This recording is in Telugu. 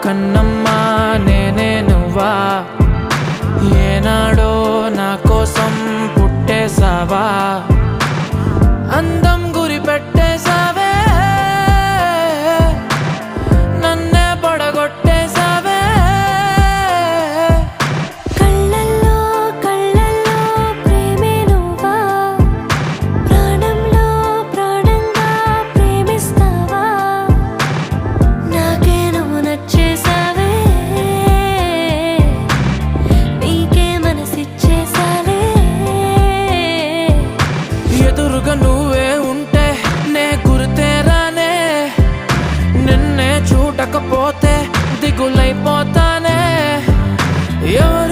కన్నమ్మా నేనే నువ్వా ఏనాడో నా కోసం పుట్టేసావా అందం గురి పెట్టేసావే నన్నే పడగొట్టేసావే కళ్ళల్లో కళ్ళల్లో ప్రేమే నువ్వా ప్రాణంలో ప్రాణంగా ప్రేమిస్తావా నాకే నువ్వు నచ్చేసావే నీకే మనసిచ్చేసాలే ఎదురుగా నువ్వే ఉంటే నే గుర్తేరానే నిన్నే చూడకపోతే దిగులైపోతానే ఎవరు